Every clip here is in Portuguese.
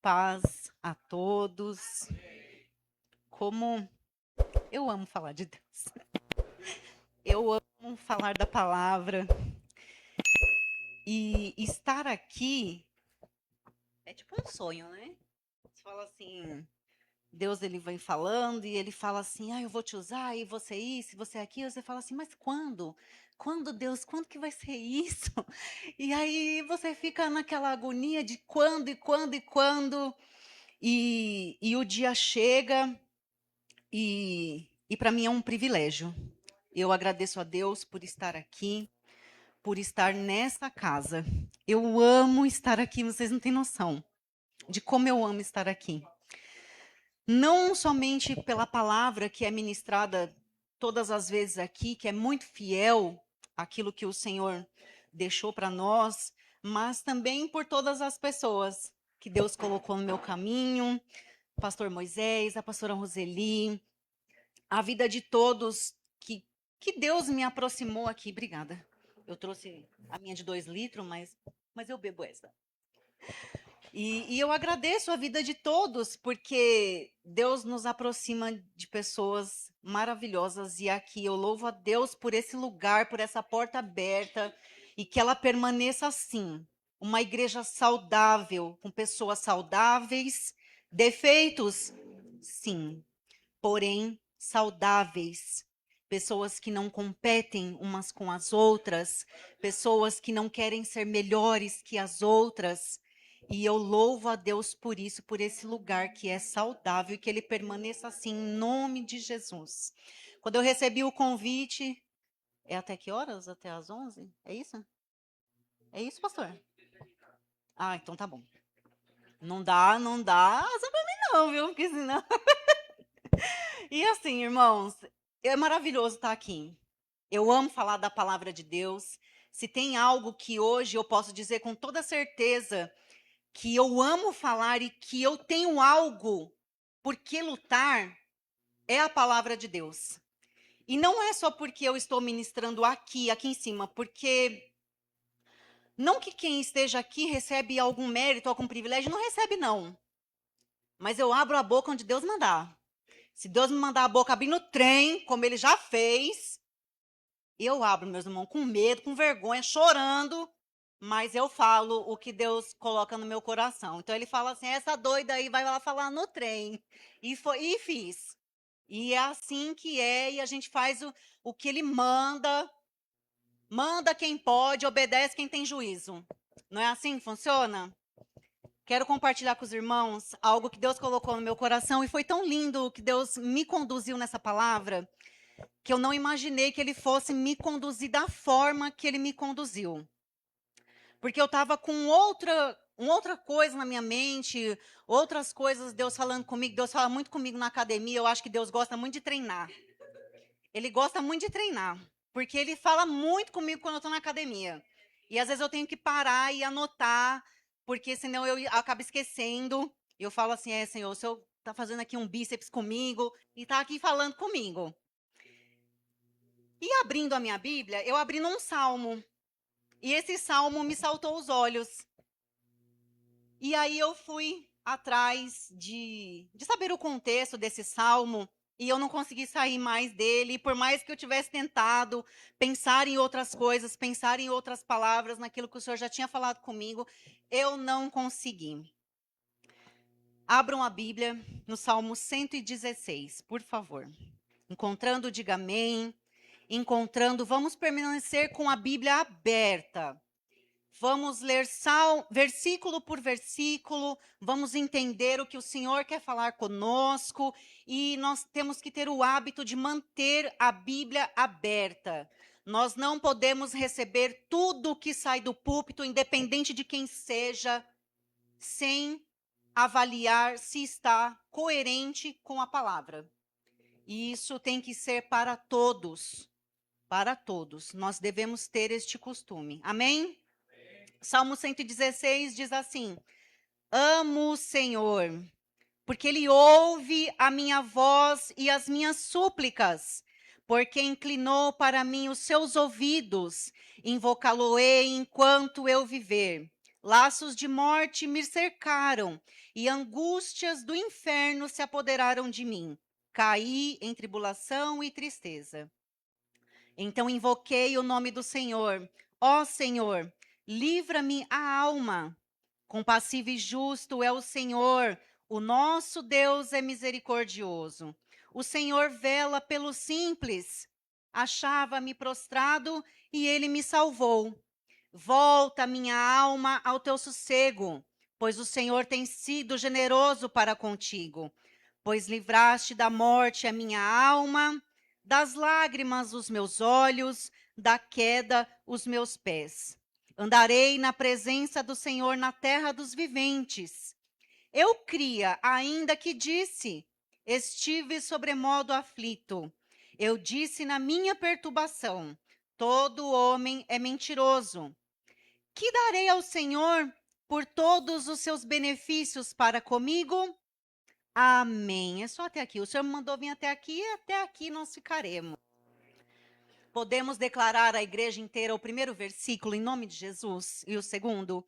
Paz a todos. Como eu amo falar de Deus. Eu amo falar da palavra. E estar aqui é tipo um sonho, né? Você fala assim, Deus ele vem falando e ele fala assim, eu vou te usar e você isso, e você aquilo. Você fala assim, mas quando? Quando, Deus? Quando que vai ser isso? E aí você fica naquela agonia de quando e quando e quando. E o dia chega. E para mim é um privilégio. Eu agradeço a Deus por estar aqui, por estar nessa casa. Eu amo estar aqui, vocês não têm noção de como eu amo estar aqui. Não somente pela palavra que é ministrada todas as vezes aqui, que é muito fiel àquilo que o Senhor deixou para nós, mas também por todas as pessoas que Deus colocou no meu caminho, o pastor Moisés, a pastora Roseli, a vida de todos que Deus me aproximou aqui. Obrigada. Eu trouxe a minha de 2 litros, mas eu bebo essa. E eu agradeço a vida de todos, porque Deus nos aproxima de pessoas maravilhosas. E aqui eu louvo a Deus por esse lugar, por essa porta aberta, e que ela permaneça assim. Uma igreja saudável, com pessoas saudáveis, defeitos, sim, porém saudáveis. Pessoas que não competem umas com as outras, pessoas que não querem ser melhores que as outras. E eu louvo a Deus por isso, por esse lugar que é saudável e que ele permaneça assim, em nome de Jesus. Quando eu recebi o convite, é até que horas? Até às 11? É isso? É isso, pastor? Ah, então tá bom. Não dá asa pra mim não, viu? Porque senão... E assim, irmãos, é maravilhoso estar aqui. Eu amo falar da palavra de Deus. Se tem algo que hoje eu posso dizer com toda certeza que eu amo falar e que eu tenho algo por que lutar, é a palavra de Deus. E não é só porque eu estou ministrando aqui em cima, porque não que quem esteja aqui recebe algum mérito, algum privilégio, não recebe não. Mas eu abro a boca onde Deus mandar. Se Deus me mandar a boca abrir no trem, como ele já fez, eu abro, meus irmãos, com medo, com vergonha, chorando, mas eu falo o que Deus coloca no meu coração. Então ele fala assim: essa doida aí vai lá falar no trem. E fiz. E é assim que é, e a gente faz o que ele manda. Manda quem pode, obedece quem tem juízo. Não é assim que funciona? Quero compartilhar com os irmãos algo que Deus colocou no meu coração, e foi tão lindo que Deus me conduziu nessa palavra, que eu não imaginei que ele fosse me conduzir da forma que ele me conduziu. Porque eu estava com outra coisa na minha mente, outras coisas, Deus falando comigo. Deus fala muito comigo na academia, eu acho que Deus gosta muito de treinar. Ele gosta muito de treinar, porque ele fala muito comigo quando eu estou na academia. E às vezes eu tenho que parar e anotar, porque senão eu acabo esquecendo. E eu falo assim, Senhor, o Senhor está fazendo aqui um bíceps comigo e está aqui falando comigo. E abrindo a minha Bíblia, eu abri num salmo. E esse salmo me saltou os olhos. E aí eu fui atrás de saber o contexto desse salmo. E eu não consegui sair mais dele. E por mais que eu tivesse tentado pensar em outras coisas, pensar em outras palavras, naquilo que o Senhor já tinha falado comigo, eu não consegui. Abram a Bíblia no Salmo 116, por favor. Encontrando, diga amém. Encontrando, vamos permanecer com a Bíblia aberta. Vamos ler versículo por versículo, vamos entender o que o Senhor quer falar conosco, e nós temos que ter o hábito de manter a Bíblia aberta. Nós não podemos receber tudo que sai do púlpito, independente de quem seja, sem avaliar se está coerente com a palavra. E isso tem que ser para todos. Para todos. Nós devemos ter este costume. Amém? Salmo 116 diz assim: amo o Senhor, porque Ele ouve a minha voz e as minhas súplicas, porque inclinou para mim os seus ouvidos, invocá-lo-ei enquanto eu viver. Laços de morte me cercaram e angústias do inferno se apoderaram de mim. Caí em tribulação e tristeza. Então invoquei o nome do Senhor. Ó Senhor, livra-me a alma. Compassivo e justo é o Senhor, o nosso Deus é misericordioso. O Senhor vela pelo simples. Achava-me prostrado e ele me salvou. Volta, minha alma, ao teu sossego, pois o Senhor tem sido generoso para contigo. Pois livraste da morte a minha alma, das lágrimas os meus olhos, da queda os meus pés. Andarei na presença do Senhor na terra dos viventes. Eu cria, ainda que disse, estive sobremodo aflito. Eu disse na minha perturbação, todo homem é mentiroso. Que darei ao Senhor por todos os seus benefícios para comigo? Amém. É só até aqui. O Senhor me mandou vir até aqui e até aqui nós ficaremos. Podemos declarar à igreja inteira o primeiro versículo em nome de Jesus e o segundo?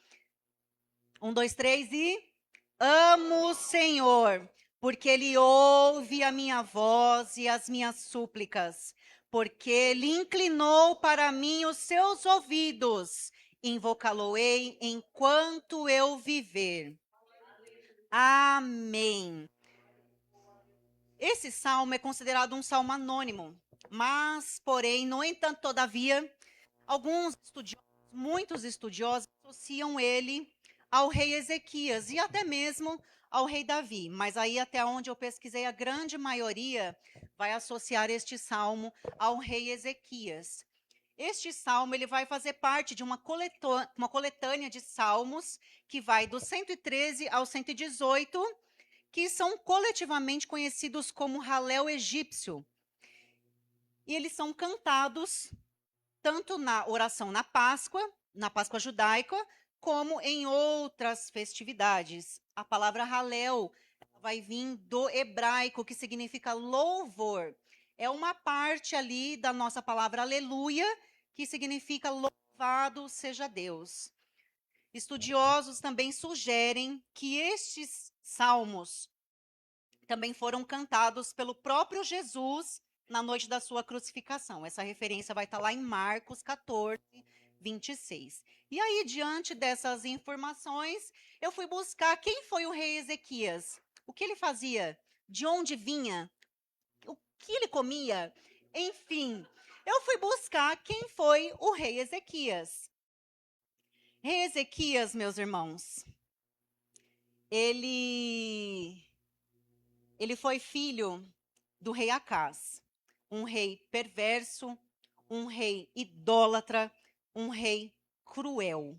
1, 2, 3 e... Amo o Senhor, porque Ele ouve a minha voz e as minhas súplicas, porque Ele inclinou para mim os seus ouvidos. Invocá-lo-ei enquanto eu viver. Amém. Esse salmo é considerado um salmo anônimo, mas, porém, no entanto, todavia, alguns estudiosos, muitos estudiosos, associam ele ao rei Ezequias e até mesmo ao rei Davi. Mas aí, até onde eu pesquisei, a grande maioria vai associar este salmo ao rei Ezequias. Este salmo ele vai fazer parte de uma coletânea de salmos que vai do 113 ao 118, que são coletivamente conhecidos como Halel egípcio. E eles são cantados tanto na oração na Páscoa judaica, como em outras festividades. A palavra Halel vai vir do hebraico, que significa louvor. É uma parte ali da nossa palavra aleluia, que significa louvado seja Deus. Estudiosos também sugerem que estes salmos também foram cantados pelo próprio Jesus na noite da sua crucificação. Essa referência vai estar lá em Marcos 14, 26. E aí, diante dessas informações, eu fui buscar quem foi o rei Ezequias, o que ele fazia, de onde vinha, o que ele comia, enfim. Eu fui buscar quem foi o rei Ezequias. Rei Ezequias, meus irmãos, ele foi filho do rei Acás, um rei perverso, um rei idólatra, um rei cruel.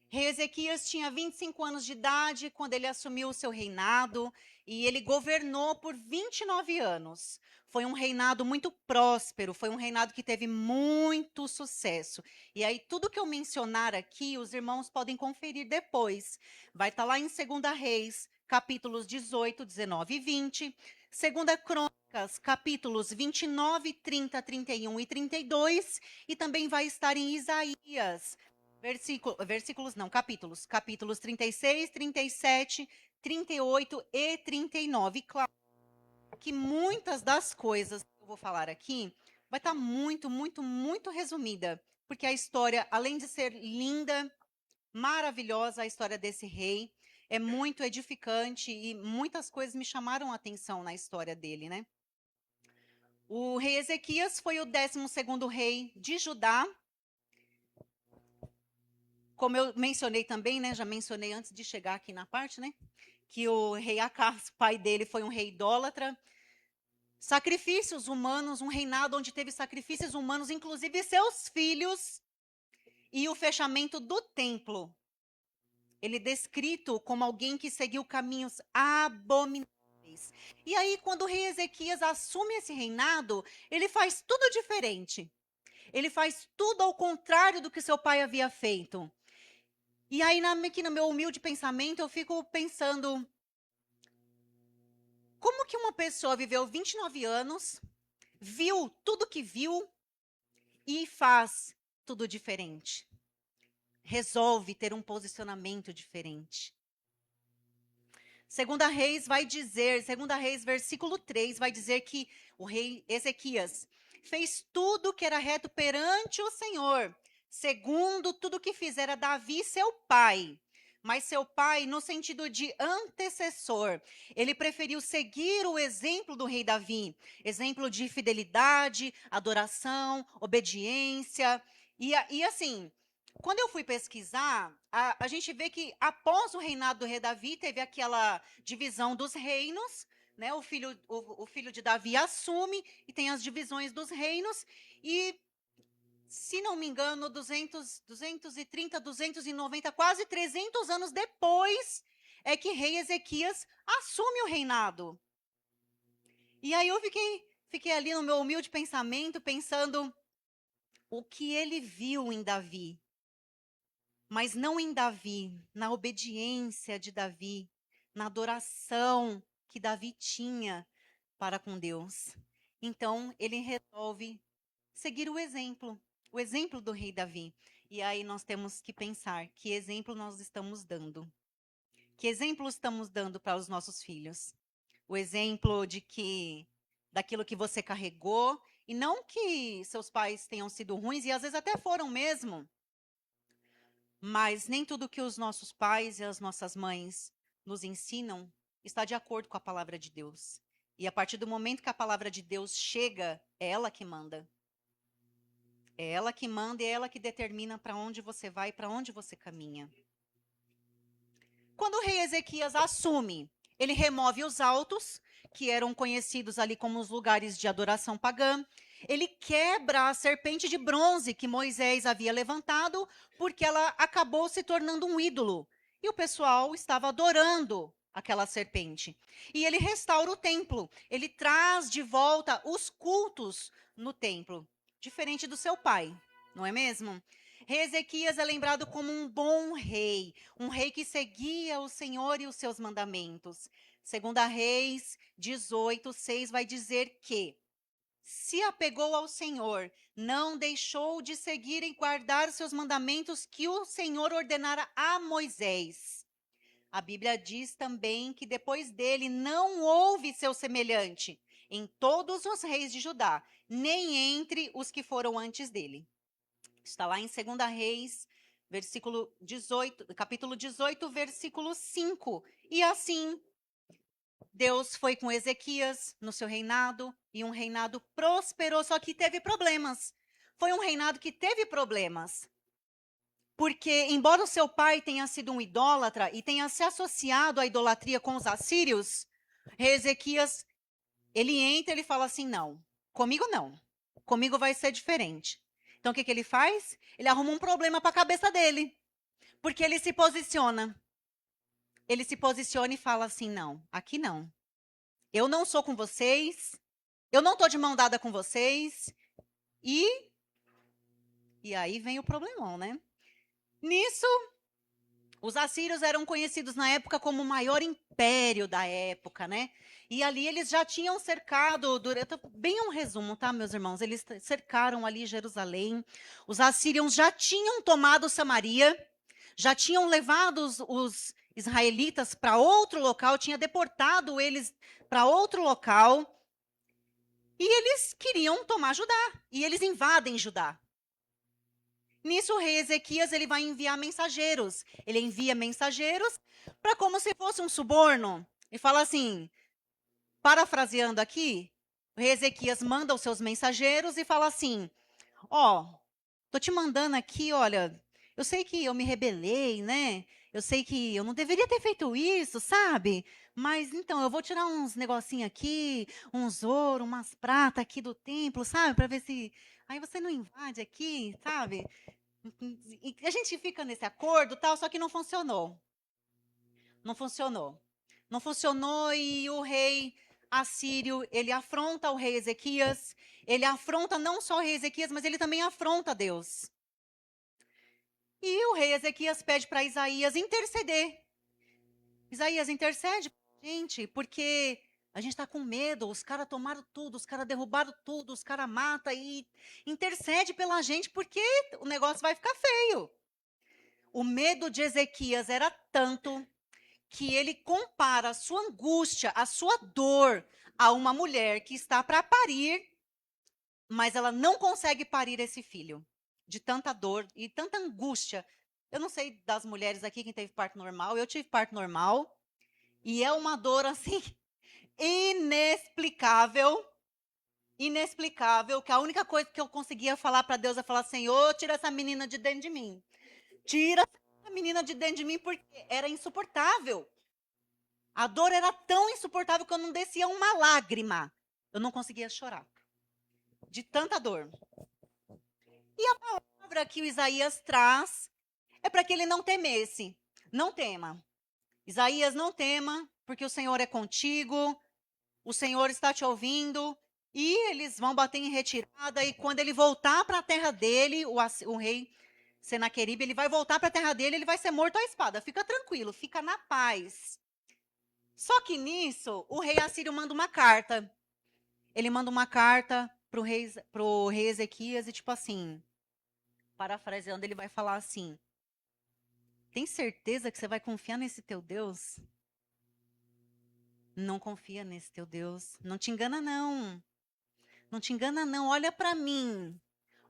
Rei Ezequias tinha 25 anos de idade quando ele assumiu o seu reinado e ele governou por 29 anos. Foi um reinado muito próspero, foi um reinado que teve muito sucesso. E aí, tudo que eu mencionar aqui, os irmãos podem conferir depois. Vai estar lá em 2 Reis, capítulos 18, 19 e 20. 2 Crônicas, capítulos 29, 30, 31 e 32. E também vai estar em Isaías, capítulos 36, 37, 38 e 39. Claro que muitas das coisas que eu vou falar aqui vai estar muito, muito, muito resumida, porque a história, além de ser linda, maravilhosa, a história desse rei é muito edificante e muitas coisas me chamaram a atenção na história dele, né? O rei Ezequias foi o 12º rei de Judá. Como eu mencionei também, né, já mencionei antes de chegar aqui na parte, né, que o rei Acás, pai dele, foi um rei idólatra. Sacrifícios humanos, um reinado onde teve sacrifícios humanos, inclusive seus filhos, e o fechamento do templo. Ele é descrito como alguém que seguiu caminhos abomináveis. E aí, quando o rei Ezequias assume esse reinado, ele faz tudo diferente. Ele faz tudo ao contrário do que seu pai havia feito. E aí, aqui no meu humilde pensamento, eu fico pensando, como que uma pessoa viveu 29 anos, viu tudo que viu e faz tudo diferente? resolve ter um posicionamento diferente. Segunda Reis vai dizer, Segunda Reis, versículo 3, vai dizer que o rei Ezequias fez tudo que era reto perante o Senhor, segundo tudo que fizera Davi, seu pai. Mas seu pai, no sentido de antecessor, ele preferiu seguir o exemplo do rei Davi, exemplo de fidelidade, adoração, obediência. E assim, quando eu fui pesquisar, a gente vê que após o reinado do rei Davi, teve aquela divisão dos reinos, né? O filho de Davi assume e tem as divisões dos reinos. E, se não me engano, 230, 290, quase 300 anos depois, é que rei Ezequias assume o reinado. E aí eu fiquei ali no meu humilde pensamento, pensando o que ele viu em Davi. Mas não em Davi, na obediência de Davi, na adoração que Davi tinha para com Deus. Então, ele resolve seguir o exemplo do rei Davi. E aí nós temos que pensar, que exemplo nós estamos dando? Que exemplo estamos dando para os nossos filhos? O exemplo daquilo que você carregou, e não que seus pais tenham sido ruins, e às vezes até foram mesmo. Mas nem tudo que os nossos pais e as nossas mães nos ensinam está de acordo com a palavra de Deus. E a partir do momento que a palavra de Deus chega, é ela que manda. É ela que manda e é ela que determina para onde você vai, para onde você caminha. Quando o rei Ezequias assume, ele remove os altos, que eram conhecidos ali como os lugares de adoração pagã. Ele quebra a serpente de bronze que Moisés havia levantado, porque ela acabou se tornando um ídolo. E o pessoal estava adorando aquela serpente. E ele restaura o templo. Ele traz de volta os cultos no templo, diferente do seu pai, não é mesmo? Rei Ezequias é lembrado como um bom rei, um rei que seguia o Senhor e os seus mandamentos. Segunda Reis 18:6 vai dizer que se apegou ao Senhor, não deixou de seguir e guardar seus mandamentos que o Senhor ordenara a Moisés. A Bíblia diz também que depois dele não houve seu semelhante em todos os reis de Judá, nem entre os que foram antes dele. Está lá em 2 Reis, versículo 18, capítulo 18, versículo 5. E assim, Deus foi com Ezequias no seu reinado, e um reinado prosperou, só que teve problemas. Foi um reinado que teve problemas. Porque, embora o seu pai tenha sido um idólatra e tenha se associado à idolatria com os assírios, Ezequias, ele entra e ele fala assim, não, comigo vai ser diferente. Então, o que ele faz? Ele arruma um problema para a cabeça dele, porque ele se posiciona. Ele se posiciona e fala assim, não, aqui não. Eu não sou com vocês, eu não estou de mão dada com vocês, e aí vem o problemão, né? Nisso, os assírios eram conhecidos na época como o maior império da época, né? E ali eles já tinham cercado, bem um resumo, tá, meus irmãos? Eles cercaram ali Jerusalém. Os assírios já tinham tomado Samaria, já tinham levado os israelitas para outro local, tinha deportado eles para outro local. E eles queriam tomar Judá, e eles invadem Judá. Nisso, o rei Ezequias ele vai enviar mensageiros. Ele envia mensageiros para como se fosse um suborno. E fala assim, parafraseando aqui, o rei Ezequias manda os seus mensageiros e fala assim, tô te mandando aqui, olha, eu sei que eu me rebelei, né? Eu sei que eu não deveria ter feito isso, sabe? Mas então, eu vou tirar uns negocinhos aqui, uns ouro, umas prata aqui do templo, sabe? Para ver se aí você não invade aqui, sabe? E a gente fica nesse acordo, tal, só que não funcionou. Não funcionou. Não funcionou e o rei assírio, ele afronta o rei Ezequias, ele afronta não só o rei Ezequias, mas ele também afronta Deus. E o rei Ezequias pede para Isaías interceder. Isaías, intercede, gente, porque a gente está com medo, os caras tomaram tudo, os caras derrubaram tudo, os caras matam e intercede pela gente porque o negócio vai ficar feio. O medo de Ezequias era tanto que ele compara a sua angústia, a sua dor, a uma mulher que está para parir, mas ela não consegue parir esse filho. De tanta dor e tanta angústia. Eu não sei das mulheres aqui quem teve parto normal, eu tive parto normal. E é uma dor assim inexplicável, inexplicável, que a única coisa que eu conseguia falar para Deus é falar: Senhor, tira essa menina de dentro de mim. Tira essa menina de dentro de mim, porque era insuportável. A dor era tão insuportável que eu não descia uma lágrima. Eu não conseguia chorar. De tanta dor. E a palavra que o Isaías traz é para que ele não temesse. Não tema. Isaías, não tema, porque o Senhor é contigo. O Senhor está te ouvindo. E eles vão bater em retirada. E quando ele voltar para a terra dele, o rei Senaqueribe, ele vai voltar para a terra dele, ele vai ser morto à espada. Fica tranquilo, fica na paz. Só que nisso, o rei Assírio manda uma carta. Ele manda uma carta pro rei Ezequias e tipo assim, parafraseando, ele vai falar assim: tem certeza que você vai confiar nesse teu Deus? Não confia nesse teu Deus. Não te engana, não. Não te engana, não. Olha para mim.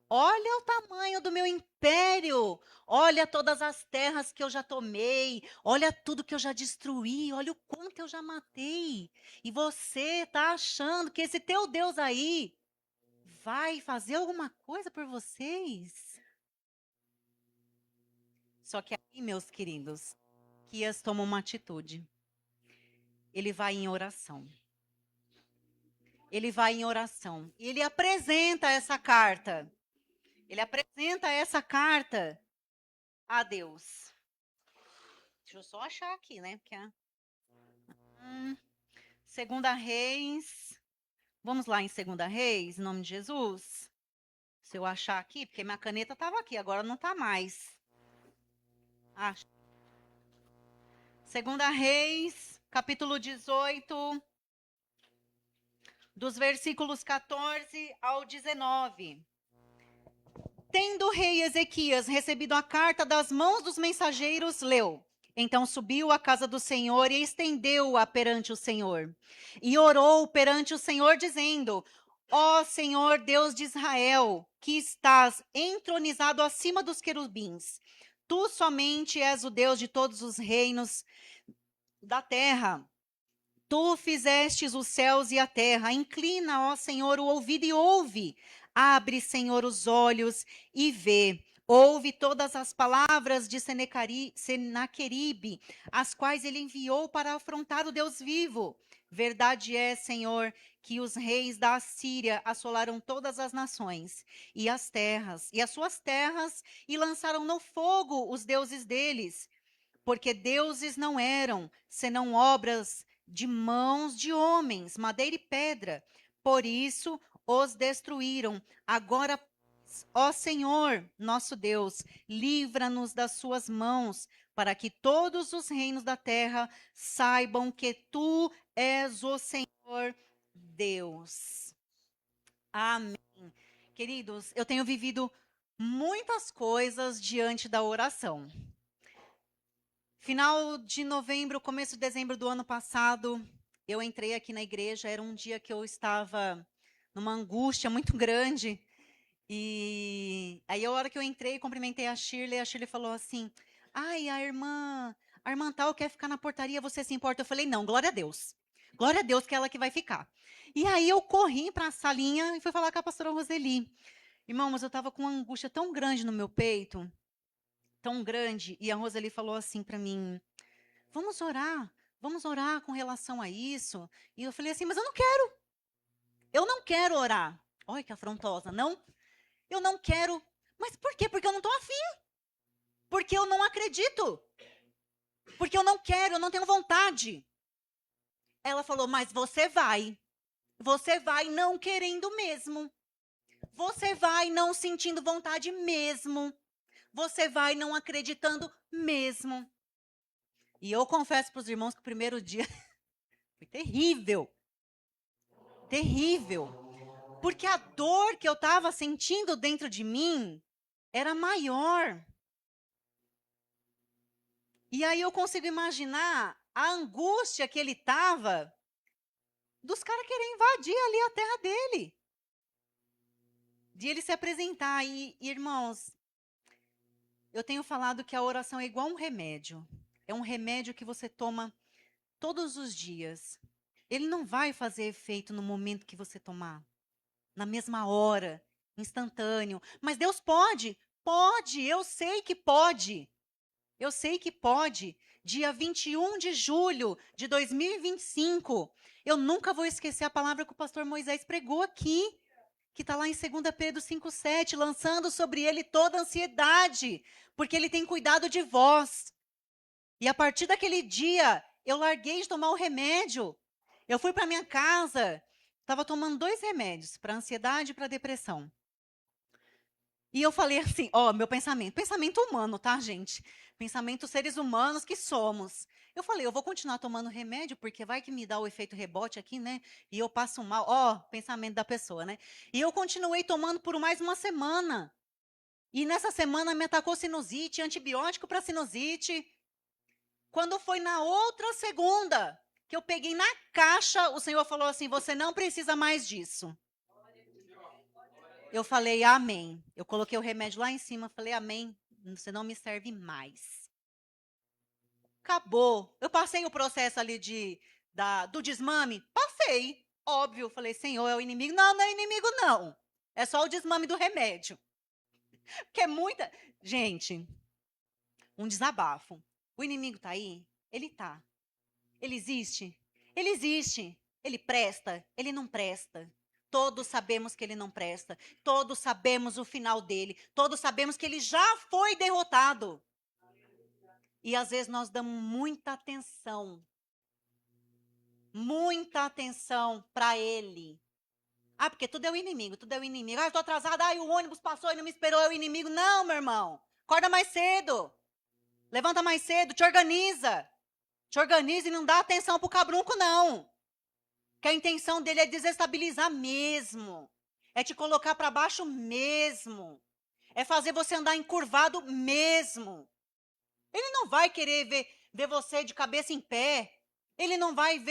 Olha o tamanho do meu império. Olha todas as terras que eu já tomei. Olha tudo que eu já destruí. Olha o quanto eu já matei. E você tá achando que esse teu Deus aí vai fazer alguma coisa por vocês? Só que aí, meus queridos, Quias toma uma atitude. Ele vai em oração. Ele vai em oração. E ele apresenta essa carta. Ele apresenta essa carta a Deus. Deixa eu só achar aqui, né? Porque Segunda Reis. Vamos lá em Segunda Reis, em nome de Jesus. Se eu achar aqui, porque minha caneta estava aqui, agora não está mais. Ah, Segunda Reis, capítulo 18, dos versículos 14 ao 19. Tendo o rei Ezequias recebido a carta das mãos dos mensageiros, leu. Então subiu à casa do Senhor e estendeu-a perante o Senhor. E orou perante o Senhor, dizendo: Ó Senhor Deus de Israel, que estás entronizado acima dos querubins, tu somente és o Deus de todos os reinos da terra. Tu fizestes os céus e a terra. Inclina, ó Senhor, o ouvido e ouve. Abre, Senhor, os olhos e vê. Ouve todas as palavras de Senaqueribe, as quais ele enviou para afrontar o Deus vivo. Verdade é, Senhor, que os reis da Assíria assolaram todas as nações e as terras, e as suas terras, e lançaram no fogo os deuses deles. Porque deuses não eram, senão obras de mãos de homens, madeira e pedra. Por isso os destruíram. Agora, ó Senhor, nosso Deus, livra-nos das suas mãos, para que todos os reinos da terra saibam que tu és o Senhor Deus. Amém. Queridos, eu tenho vivido muitas coisas diante da oração. Final de novembro, começo de dezembro do ano passado, eu entrei aqui na igreja. Era um dia que eu estava numa angústia muito grande. E aí, a hora que eu entrei, cumprimentei a Shirley falou assim: Ai, a irmã tal quer ficar na portaria, você se importa? Eu falei: Não, glória a Deus. Glória a Deus que é ela que vai ficar. E aí eu corri para a salinha e fui falar com a pastora Roseli. Irmão, mas eu estava com uma angústia tão grande no meu peito, tão grande. E a Roseli falou assim para mim: vamos orar com relação a isso. E eu falei assim, mas eu não quero orar. Olha que afrontosa, não, eu não quero. Mas por quê? Porque eu não estou afim, porque eu não acredito, porque eu não quero, eu não tenho vontade. Ela falou, mas você vai não querendo mesmo, você vai não sentindo vontade mesmo, você vai não acreditando mesmo. E eu confesso para os irmãos que o primeiro dia foi terrível, terrível. Porque a dor que eu estava sentindo dentro de mim era maior. E aí eu consigo imaginar a angústia que ele estava dos caras querem invadir ali a terra dele. De ele se apresentar. E, irmãos, eu tenho falado que a oração é igual um remédio. É um remédio que você toma todos os dias. Ele não vai fazer efeito no momento que você tomar, na mesma hora, instantâneo. Mas Deus pode, pode, eu sei que pode. Eu sei que pode. Dia 21 de julho de 2025, eu nunca vou esquecer a palavra que o pastor Moisés pregou aqui, que está lá em 2 Pedro 5,7, lançando sobre ele toda a ansiedade, porque ele tem cuidado de vós. E a partir daquele dia, eu larguei de tomar o remédio. Eu fui para minha casa, estava tomando 2 remédios, para ansiedade e para depressão. E eu falei assim, ó, meu pensamento humano, tá, gente? Pensamento seres humanos que somos. Eu falei, eu vou continuar tomando remédio, porque vai que me dá o efeito rebote aqui, né? E eu passo mal. Ó, pensamento da pessoa, né? E eu continuei tomando por mais uma semana. E nessa semana me atacou sinusite, antibiótico para sinusite. Quando foi na outra segunda, que eu peguei na caixa, o Senhor falou assim: você não precisa mais disso. Eu falei, amém. Eu coloquei o remédio lá em cima, falei, amém. Você não me serve mais. Acabou. Eu passei o processo ali do desmame? Passei. Óbvio. Falei, Senhor, é o inimigo? Não, não é inimigo, não. É só o desmame do remédio. Porque é muita. Gente, um desabafo. O inimigo tá aí? Ele tá. Ele existe? Ele existe. Ele presta? Ele não presta. Todos sabemos que ele não presta. Todos sabemos o final dele. Todos sabemos que ele já foi derrotado. E às vezes nós damos muita atenção para ele. Ah, porque tudo é o inimigo, tudo é o inimigo. Ah, eu estou atrasada, ah, o ônibus passou e não me esperou, é o inimigo. Não, meu irmão. Acorda mais cedo. Levanta mais cedo, te organiza. Te organiza e não dá atenção pro cabrunco, não. Que a intenção dele é desestabilizar mesmo. É te colocar para baixo mesmo. É fazer você andar encurvado mesmo. Ele não vai querer ver você de cabeça em pé. Ele não vai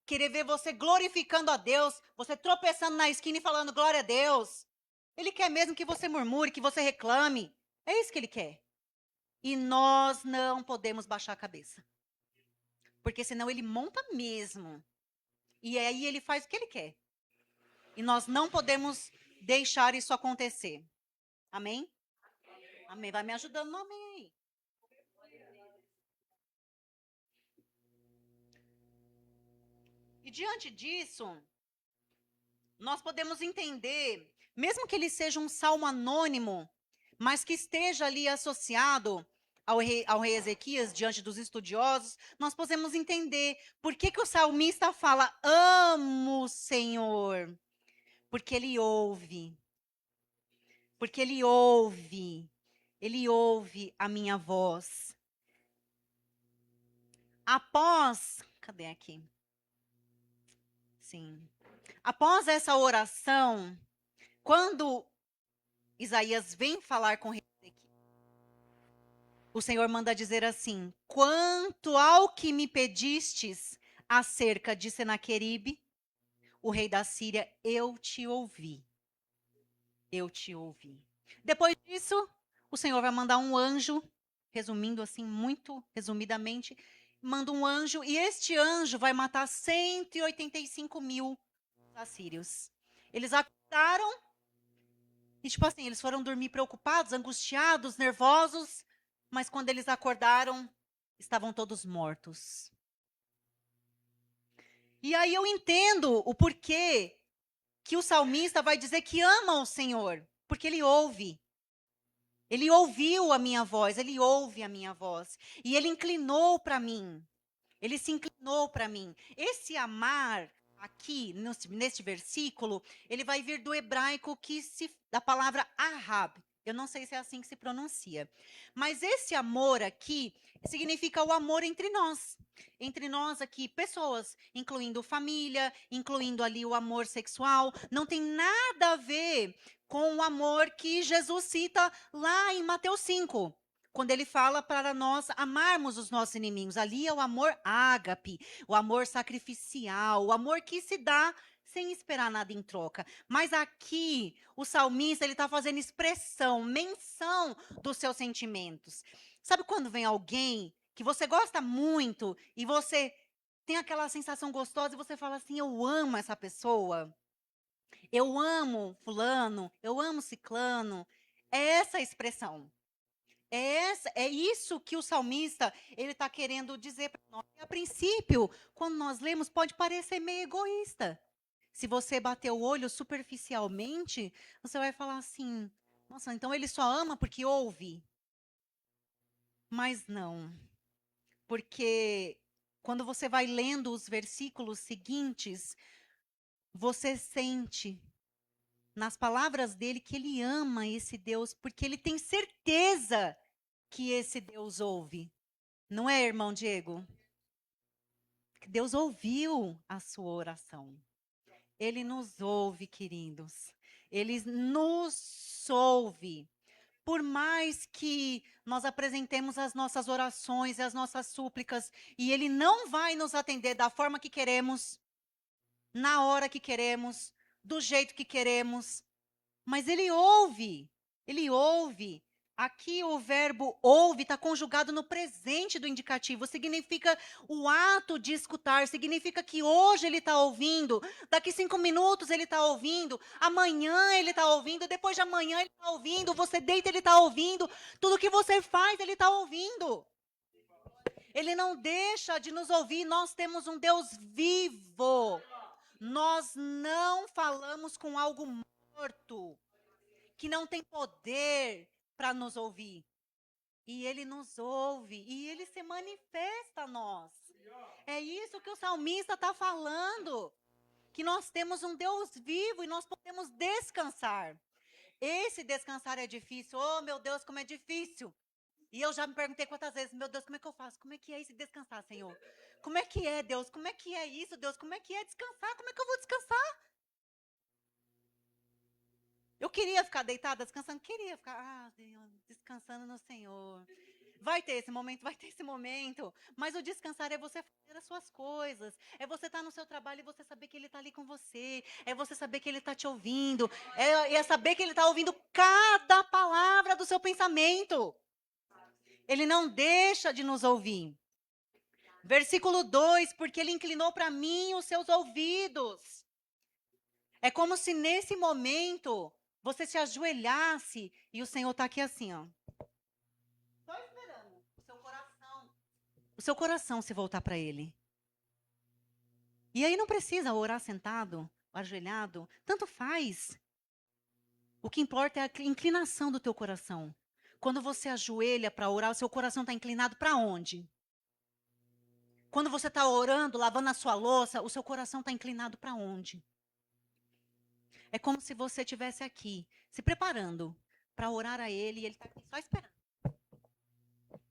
querer ver você glorificando a Deus, você tropeçando na esquina e falando glória a Deus. Ele quer mesmo que você murmure, que você reclame. É isso que ele quer. E nós não podemos baixar a cabeça. Porque senão ele monta mesmo. E aí ele faz o que ele quer. E nós não podemos deixar isso acontecer. Amém? Amém. Vai me ajudando no amém aí. E diante disso, nós podemos entender, mesmo que ele seja um salmo anônimo, mas que esteja ali associado ao rei Ezequias, diante dos estudiosos, nós podemos entender por que o salmista fala, amo o Senhor, porque ele ouve a minha voz. Cadê aqui? Sim. Após essa oração, quando Isaías vem falar com o rei Ezequias, o Senhor manda dizer assim: quanto ao que me pedistes acerca de Senaqueribe, o rei da Síria, eu te ouvi. Eu te ouvi. Depois disso, o Senhor vai mandar um anjo, resumindo assim, muito resumidamente, manda um anjo, e este anjo vai matar 185 mil assírios. Eles acordaram, e tipo assim, eles foram dormir preocupados, angustiados, nervosos, mas quando eles acordaram, estavam todos mortos. E aí eu entendo o porquê que o salmista vai dizer que ama o Senhor, porque ele ouve. Ele ouviu a minha voz, ele ouve a minha voz. E ele inclinou para mim. Ele se inclinou para mim. Esse amar aqui, neste versículo, ele vai vir do hebraico da palavra ahab. Eu não sei se é assim que se pronuncia. Mas esse amor aqui significa o amor entre nós. Entre nós aqui, pessoas, incluindo família, incluindo ali o amor sexual. Não tem nada a ver com o amor que Jesus cita lá em Mateus 5. quando ele fala para nós amarmos os nossos inimigos. Ali é o amor ágape, o amor sacrificial, o amor que se dá sem esperar nada em troca. Mas aqui, o salmista, ele está fazendo expressão, menção dos seus sentimentos. Sabe quando vem alguém que você gosta muito e você tem aquela sensação gostosa e você fala assim, eu amo essa pessoa, eu amo fulano, eu amo ciclano. É essa a expressão. É isso que o salmista ele está querendo dizer para nós. E, a princípio, quando nós lemos, pode parecer meio egoísta. Se você bater o olho superficialmente, você vai falar assim: nossa, então ele só ama porque ouve. Mas não, porque quando você vai lendo os versículos seguintes, você sente nas palavras dele que ele ama esse Deus, porque ele tem certeza que esse Deus ouve. Não é, irmão Diego? Deus ouviu a sua oração. Ele nos ouve, queridos. Ele nos ouve. Por mais que nós apresentemos as nossas orações e as nossas súplicas, e Ele não vai nos atender da forma que queremos, na hora que queremos, do jeito que queremos, mas Ele ouve. Ele ouve. Aqui o verbo ouve está conjugado no presente do indicativo. Significa o ato de escutar. Significa que hoje ele está ouvindo. Daqui 5 minutos ele está ouvindo. Amanhã ele está ouvindo. Depois de amanhã ele está ouvindo. Você deita, ele está ouvindo. Tudo que você faz, ele está ouvindo. Ele não deixa de nos ouvir. Nós temos um Deus vivo. Nós não falamos com algo morto, que não tem poder para nos ouvir. E ele nos ouve, e ele se manifesta a nós. É isso que o salmista está falando, que nós temos um Deus vivo e nós podemos descansar. Esse descansar é difícil. Oh, meu Deus, como é difícil. E eu já me perguntei quantas vezes, meu Deus, como é que eu faço? Como é que é esse descansar, Senhor? Como é que é, Deus? Como é que é isso, Deus? Como é que é descansar? Como é que eu vou descansar? Eu queria ficar deitada, descansando, queria ficar, Deus, descansando no Senhor. Vai ter esse momento, vai ter esse momento. Mas o descansar é você fazer as suas coisas. É você estar no seu trabalho e você saber que Ele está ali com você. É você saber que Ele está te ouvindo. É saber que Ele está ouvindo cada palavra do seu pensamento. Ele não deixa de nos ouvir. Versículo 2, porque Ele inclinou para mim os seus ouvidos. É como se nesse momento você se ajoelhasse e o Senhor está aqui assim, ó. Só esperando o seu coração se voltar para Ele. E aí não precisa orar sentado, ajoelhado, tanto faz. O que importa é a inclinação do teu coração. Quando você ajoelha para orar, o seu coração está inclinado para onde? Quando você está orando, lavando a sua louça, o seu coração está inclinado para onde? É como se você estivesse aqui, se preparando para orar a Ele e Ele está aqui só esperando.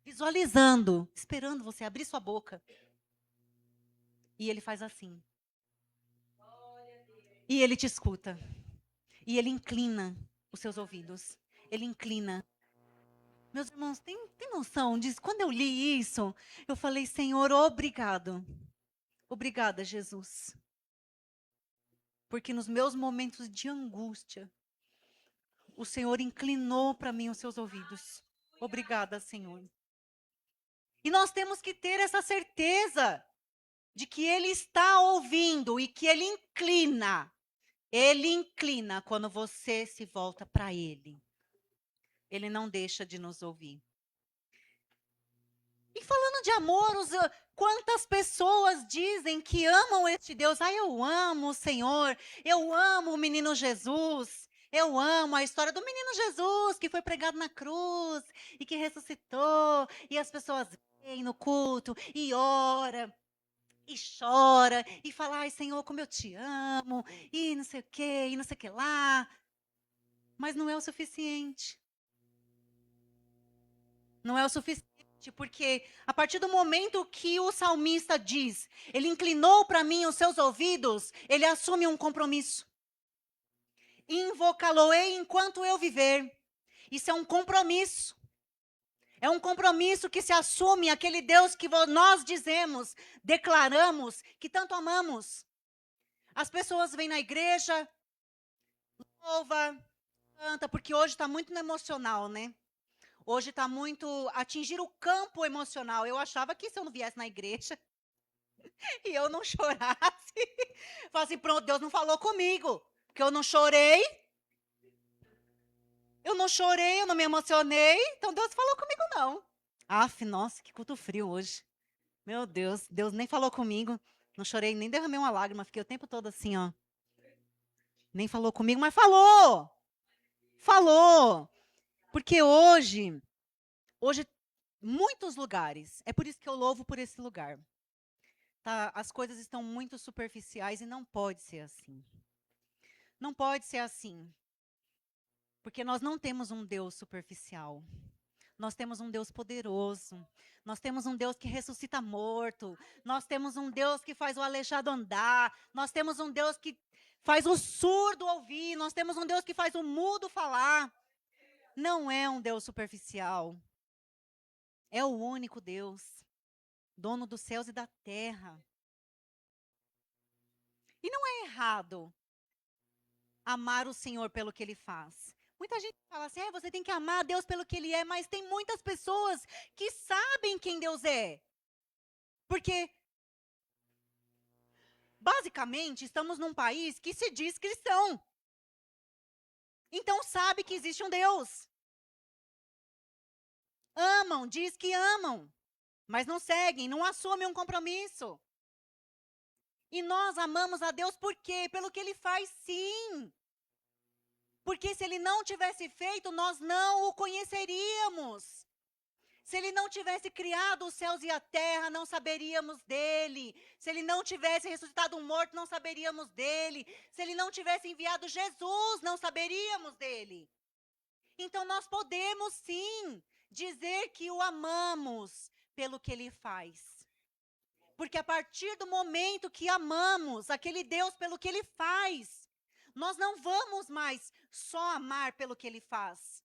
Visualizando, esperando você abrir sua boca. E Ele faz assim. E Ele te escuta. E Ele inclina os seus ouvidos. Ele inclina. Meus irmãos, tem noção disso? Quando eu li isso, eu falei, Senhor, obrigado. Obrigada, Jesus. Porque nos meus momentos de angústia, o Senhor inclinou para mim os seus ouvidos. Obrigada, Senhor. E nós temos que ter essa certeza de que Ele está ouvindo e que Ele inclina. Ele inclina quando você se volta para Ele. Ele não deixa de nos ouvir. E falando de amor, quantas pessoas dizem que amam este Deus? Eu amo o Senhor, eu amo o menino Jesus, eu amo a história do menino Jesus que foi pregado na cruz e que ressuscitou. E as pessoas vêm no culto e ora e chora e fala, ai Senhor, como eu te amo, e não sei o que, e não sei o que lá. Mas não é o suficiente. Não é o suficiente, porque a partir do momento que o salmista diz, ele inclinou para mim os seus ouvidos, ele assume um compromisso. Invocá-lo-ei enquanto eu viver. Isso é um compromisso. É um compromisso que se assume aquele Deus que nós dizemos, declaramos, que tanto amamos. As pessoas vêm na igreja, louva, canta, porque hoje está muito no emocional, né? Hoje está muito atingir o campo emocional. Eu achava que se eu não viesse na igreja e eu não chorasse, falasse assim, pronto, Deus não falou comigo, porque eu não chorei, eu não me emocionei, então Deus falou comigo não. Aff, nossa, que culto frio hoje. Meu Deus, Deus nem falou comigo, não chorei, nem derramei uma lágrima, fiquei o tempo todo assim, ó. Nem falou comigo, mas falou! Falou! Porque hoje, muitos lugares, é por isso que eu louvo por esse lugar. Tá? As coisas estão muito superficiais e não pode ser assim. Não pode ser assim. Porque nós não temos um Deus superficial. Nós temos um Deus poderoso. Nós temos um Deus que ressuscita morto. Nós temos um Deus que faz o aleijado andar. Nós temos um Deus que faz o surdo ouvir. Nós temos um Deus que faz o mudo falar. Não é um Deus superficial. É o único Deus, dono dos céus e da terra. E não é errado amar o Senhor pelo que Ele faz. Muita gente fala assim, você tem que amar a Deus pelo que Ele é, mas tem muitas pessoas que sabem quem Deus é. Porque, basicamente, estamos num país que se diz cristão. Então sabe que existe um Deus. Amam, diz que amam, mas não seguem, não assumem um compromisso. E nós amamos a Deus por quê? Pelo que Ele faz, sim. Porque se Ele não tivesse feito, nós não o conheceríamos. Se Ele não tivesse criado os céus e a terra, não saberíamos dele. Se Ele não tivesse ressuscitado um morto, não saberíamos dele. Se Ele não tivesse enviado Jesus, não saberíamos dele. Então nós podemos sim dizer que o amamos pelo que Ele faz. Porque a partir do momento que amamos aquele Deus pelo que Ele faz, nós não vamos mais só amar pelo que Ele faz.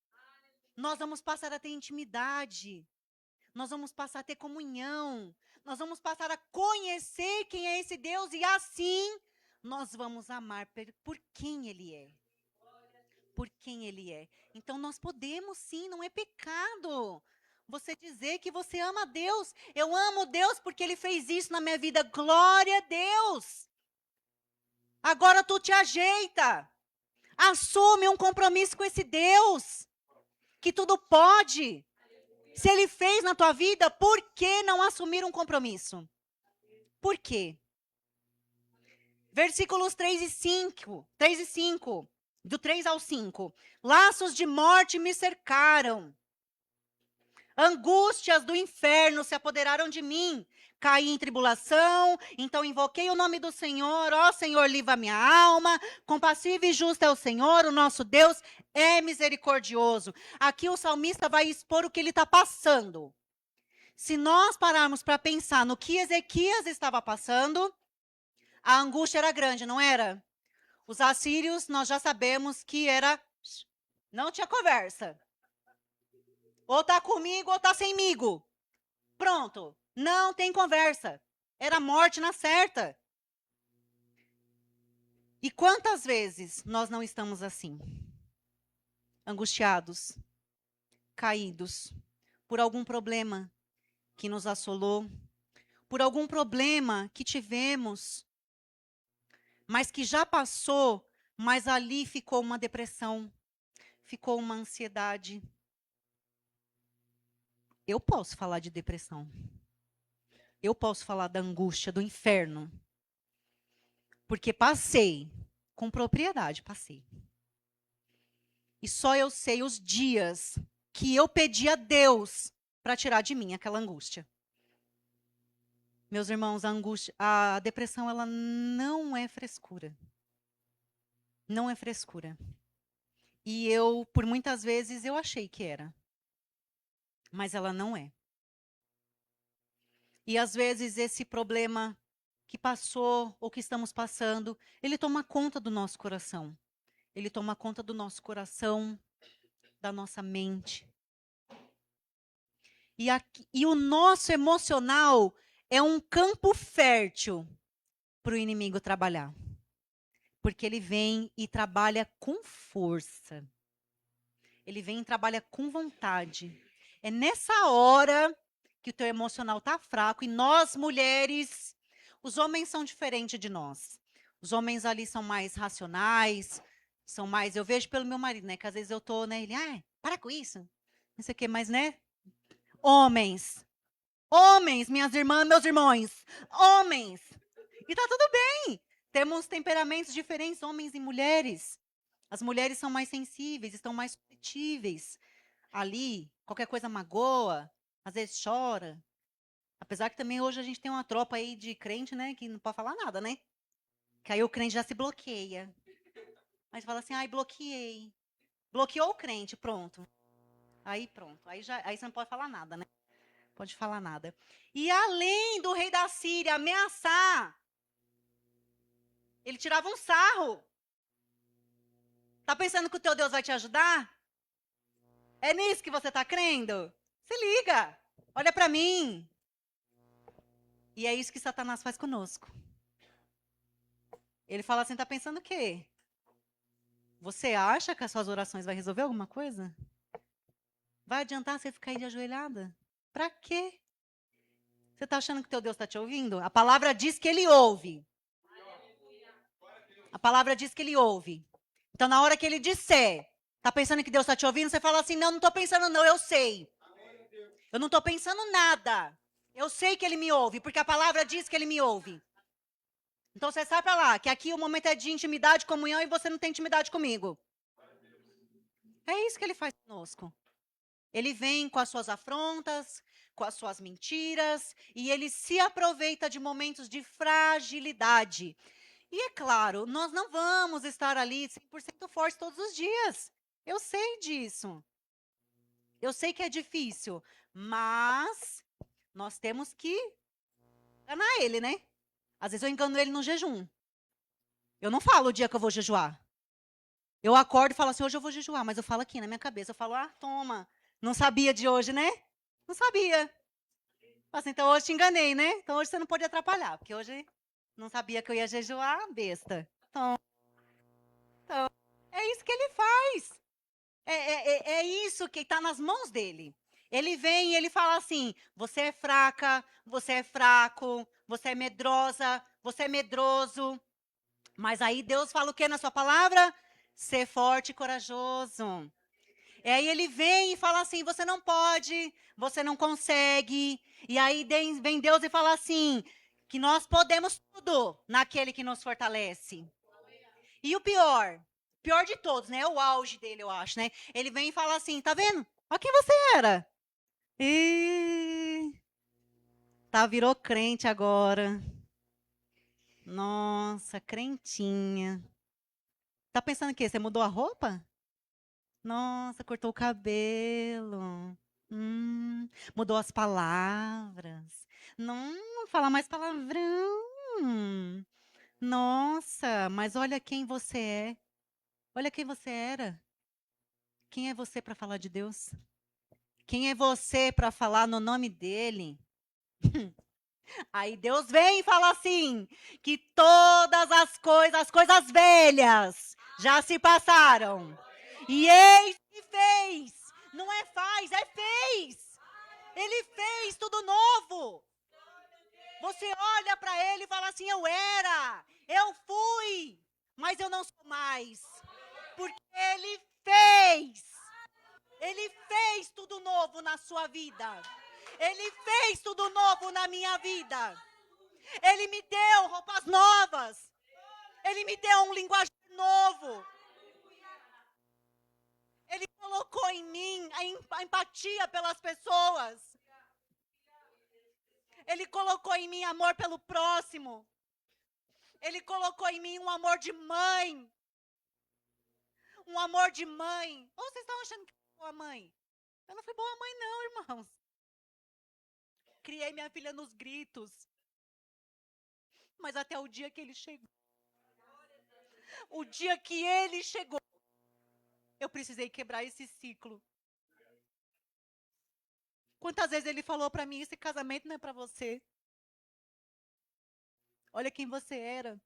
Nós vamos passar a ter intimidade. Nós vamos passar a ter comunhão. Nós vamos passar a conhecer quem é esse Deus e assim nós vamos amar por quem Ele é. Por quem Ele é. Então nós podemos sim, não é pecado você dizer que você ama Deus. Eu amo Deus porque Ele fez isso na minha vida. Glória a Deus. Agora tu te ajeita. Assume um compromisso com esse Deus que tudo pode. Se Ele fez na tua vida, por que não assumir um compromisso? Por quê? Versículos 3 e 5. 3 e 5. Do 3 ao 5. Laços de morte me cercaram. Angústias do inferno se apoderaram de mim. Caí em tribulação, então invoquei o nome do Senhor. Ó Senhor, livra minha alma. Compassivo e justo é o Senhor, o nosso Deus é misericordioso. Aqui o salmista vai expor o que ele está passando. Se nós pararmos para pensar no que Ezequias estava passando, a angústia era grande, não era? Os assírios, nós já sabemos que não tinha conversa. Ou tá comigo ou tá semigo. Pronto, não tem conversa. Era morte na certa. E quantas vezes nós não estamos assim? Angustiados, caídos, por algum problema que nos assolou, por algum problema que tivemos, mas que já passou, mas ali ficou uma depressão, ficou uma ansiedade. Eu posso falar de depressão. Eu posso falar da angústia, do inferno. Porque passei, com propriedade, passei. E só eu sei os dias que eu pedi a Deus para tirar de mim aquela angústia. Meus irmãos, a depressão, ela não é frescura. Não é frescura. E eu, por muitas vezes, eu achei que era. Mas ela não é. E às vezes esse problema que passou ou que estamos passando, ele toma conta do nosso coração. Ele toma conta do nosso coração, da nossa mente. E o nosso emocional é um campo fértil para o inimigo trabalhar. Porque ele vem e trabalha com força. Ele vem e trabalha com vontade. É nessa hora que o teu emocional tá fraco. E nós, mulheres, os homens são diferentes de nós. Os homens ali são mais racionais, são mais. Eu vejo pelo meu marido, né? Que às vezes eu tô, né? Ele, para com isso. Não sei o quê, mas, né? Homens. Homens, minhas irmãs, meus irmãos. Homens. E tá tudo bem. Temos temperamentos diferentes, homens e mulheres. As mulheres são mais sensíveis, estão mais suscetíveis. Ali, qualquer coisa magoa, às vezes chora. Apesar que também hoje a gente tem uma tropa aí de crente, né, que não pode falar nada, né? Que aí o crente já se bloqueia. Aí fala assim, ai, bloqueei. Bloqueou o crente, pronto. Aí pronto. Aí você não pode falar nada, né? Pode falar nada. E além do rei da Síria ameaçar, ele tirava um sarro. Tá pensando que o teu Deus vai te ajudar? É nisso que você tá crendo? Se liga. Olha para mim. E é isso que Satanás faz conosco. Ele fala assim, tá pensando o quê? Você acha que as suas orações vai resolver alguma coisa? Vai adiantar você ficar aí de ajoelhada? Pra quê? Você tá achando que teu Deus está te ouvindo? A palavra diz que ele ouve. A palavra diz que ele ouve. Então, na hora que ele disser, tá pensando que Deus está te ouvindo? Você fala assim, não, não tô pensando não, eu sei. Eu não tô pensando nada. Eu sei que ele me ouve, porque a palavra diz que ele me ouve. Então, você sai pra lá, que aqui o momento é de intimidade, comunhão, e você não tem intimidade comigo. É isso que ele faz conosco. Ele vem com as suas afrontas, com as suas mentiras, e ele se aproveita de momentos de fragilidade. E é claro, nós não vamos estar ali 100% fortes todos os dias. Eu sei disso. Eu sei que é difícil, mas nós temos que enganar ele, né? Às vezes eu engano ele no jejum. Eu não falo o dia que eu vou jejuar. Eu acordo e falo assim, hoje eu vou jejuar, mas eu falo aqui na minha cabeça, eu falo, toma, não sabia de hoje, né? Não sabia. Assim, então hoje te enganei, né? Então hoje você não pode atrapalhar, porque hoje não sabia que eu ia jejuar, besta. Então é isso que ele faz. É isso que está nas mãos dele. Ele vem e ele fala assim: você é fraca, você é fraco, você é medrosa, você é medroso. Mas aí Deus fala o que na sua palavra? Ser forte e corajoso. E aí ele vem e fala assim: você não pode, você não consegue. E aí vem Deus e fala assim: que nós podemos tudo naquele que nos fortalece. E o pior de todos, né? É o auge dele, eu acho, né? Ele vem e fala assim: tá vendo? Olha quem você era. E tá, virou crente agora. Nossa, crentinha. Tá pensando o quê? Você mudou a roupa? Nossa, cortou o cabelo. Mudou as palavras. Não fala mais palavrão. Nossa, mas olha quem você é. Olha quem você era. Quem é você para falar de Deus? Quem é você para falar no nome dele? Aí Deus vem e fala assim: que todas as coisas velhas já se passaram. E eis que fez. Não é faz, é fez. Ele fez tudo novo. Você olha para ele e fala assim: eu era, eu fui, mas eu não sou mais. Porque ele fez. Ele fez tudo novo na sua vida. Ele fez tudo novo na minha vida. Ele me deu roupas novas. Ele me deu um linguagem novo. Ele colocou em mim a empatia pelas pessoas. Ele colocou em mim amor pelo próximo. Ele colocou em mim um amor de mãe. Um amor de mãe. Ou vocês estão achando que eu fui boa mãe? Eu não fui boa mãe, não, irmãos. Criei minha filha nos gritos. Mas até o dia que ele chegou. O dia que ele chegou, eu precisei quebrar esse ciclo. Quantas vezes ele falou para mim, esse casamento não é para você. Olha quem você era.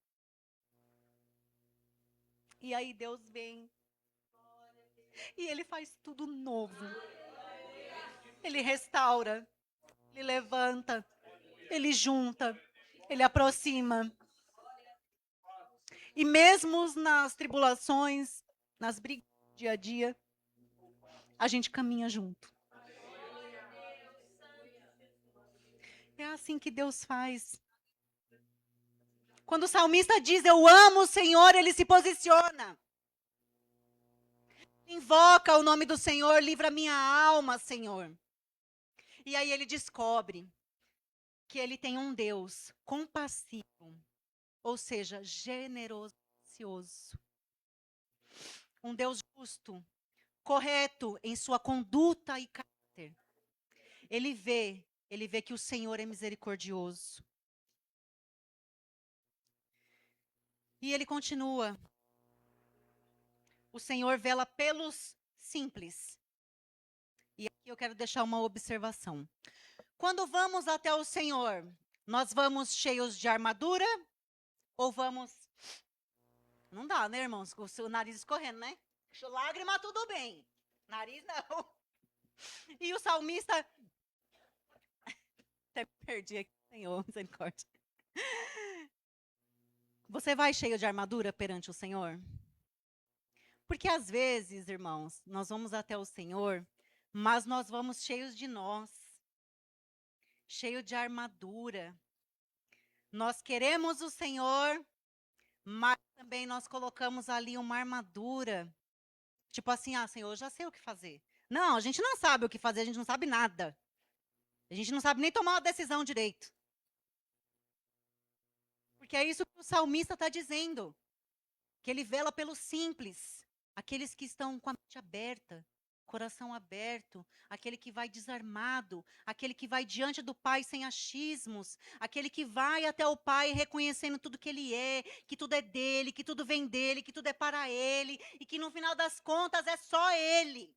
E aí Deus vem e ele faz tudo novo. Ele restaura, ele levanta, ele junta, ele aproxima. E mesmo nas tribulações, nas brigas do dia a dia, a gente caminha junto. É assim que Deus faz. Quando o salmista diz, eu amo o Senhor, ele se posiciona. Invoca o nome do Senhor, livra minha alma, Senhor. E aí ele descobre que ele tem um Deus compassivo, ou seja, generoso. Um Deus justo, correto em sua conduta e caráter. Ele vê que o Senhor é misericordioso. E ele continua. O Senhor vela pelos simples. E aqui eu quero deixar uma observação. Quando vamos até o Senhor, nós vamos cheios de armadura ou vamos... Não dá, né, irmãos? Com o seu nariz escorrendo, né? Lágrima, tudo bem. Nariz, não. E o salmista... Até perdi aqui, Senhor, misericórdia. Você vai cheio de armadura perante o Senhor? Porque às vezes, irmãos, nós vamos até o Senhor, mas nós vamos cheios de nós. Cheio de armadura. Nós queremos o Senhor, mas também nós colocamos ali uma armadura. Tipo assim, Senhor, eu já sei o que fazer. Não, a gente não sabe o que fazer, a gente não sabe nada. A gente não sabe nem tomar uma decisão direito. Porque é isso que o salmista está dizendo. Que ele vela pelo simples. Aqueles que estão com a mente aberta, coração aberto, aquele que vai desarmado, aquele que vai diante do Pai sem achismos, aquele que vai até o Pai reconhecendo tudo que Ele é, que tudo é dele, que tudo vem dele, que tudo é para Ele, e que no final das contas é só Ele.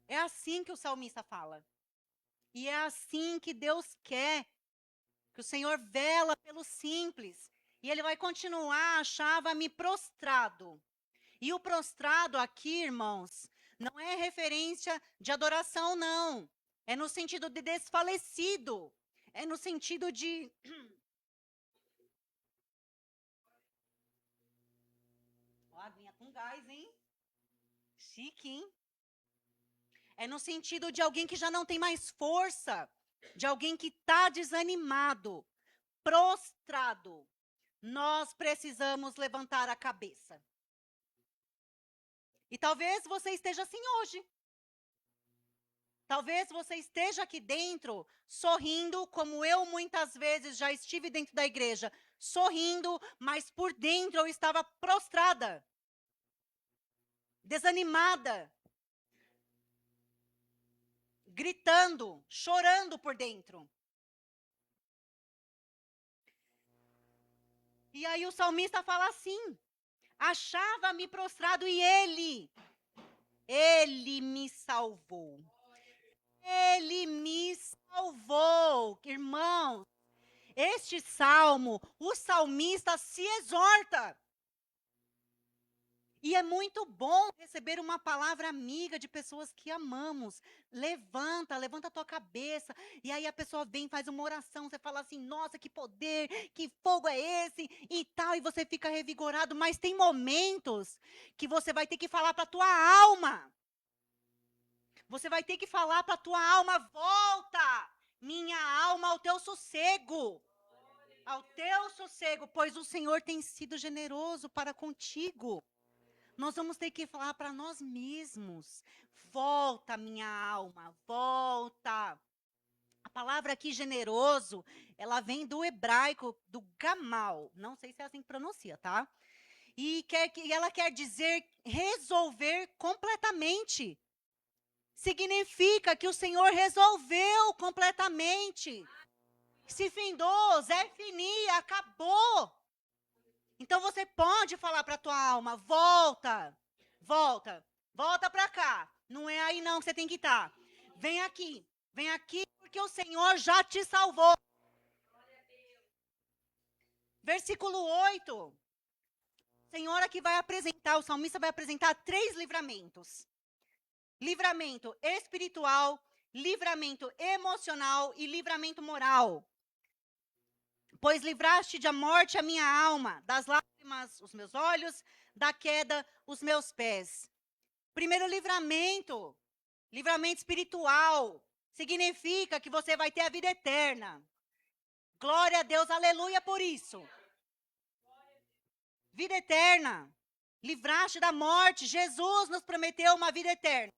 É assim que o salmista fala. E é assim que Deus quer, que o Senhor vela pelo simples. E Ele vai continuar, achava-me prostrado. E o prostrado aqui, irmãos, não é referência de adoração, não. É no sentido de desfalecido. É no sentido de... Ó, aguinha com gás, hein? Chique, hein? É no sentido de alguém que já não tem mais força. De alguém que está desanimado. Prostrado. Nós precisamos levantar a cabeça. E talvez você esteja assim hoje. Talvez você esteja aqui dentro sorrindo, como eu muitas vezes já estive dentro da igreja, sorrindo, mas por dentro eu estava prostrada, desanimada, gritando, chorando por dentro. E aí o salmista fala assim: achava-me prostrado e ele me salvou. Ele me salvou, irmãos. Este salmo, o salmista se exorta. E é muito bom receber uma palavra amiga de pessoas que amamos. Levanta a tua cabeça. E aí a pessoa vem, faz uma oração. Você fala assim, nossa, que poder, que fogo é esse? E tal, e você fica revigorado. Mas tem momentos que você vai ter que falar para a tua alma. Você vai ter que falar para a tua alma, volta, minha alma, ao teu sossego. Ao teu sossego, pois o Senhor tem sido generoso para contigo. Nós vamos ter que falar para nós mesmos, volta minha alma, volta. A palavra aqui generoso, ela vem do hebraico, do gamal, não sei se é assim que pronuncia, tá? E ela quer dizer resolver completamente. Significa que o Senhor resolveu completamente. Se findou, Zé fini, acabou. Então você pode falar para a tua alma, volta para cá. Não é aí não que você tem que estar. Vem aqui porque o Senhor já te salvou. Versículo 8. O Senhor aqui vai apresentar, o salmista vai apresentar 3 livramentos. Livramento espiritual, livramento emocional e livramento moral. Pois livraste da morte a minha alma, das lágrimas os meus olhos, da queda os meus pés. Primeiro livramento espiritual, significa que você vai ter a vida eterna. Glória a Deus, aleluia por isso. Vida eterna. Livraste da morte, Jesus nos prometeu uma vida eterna.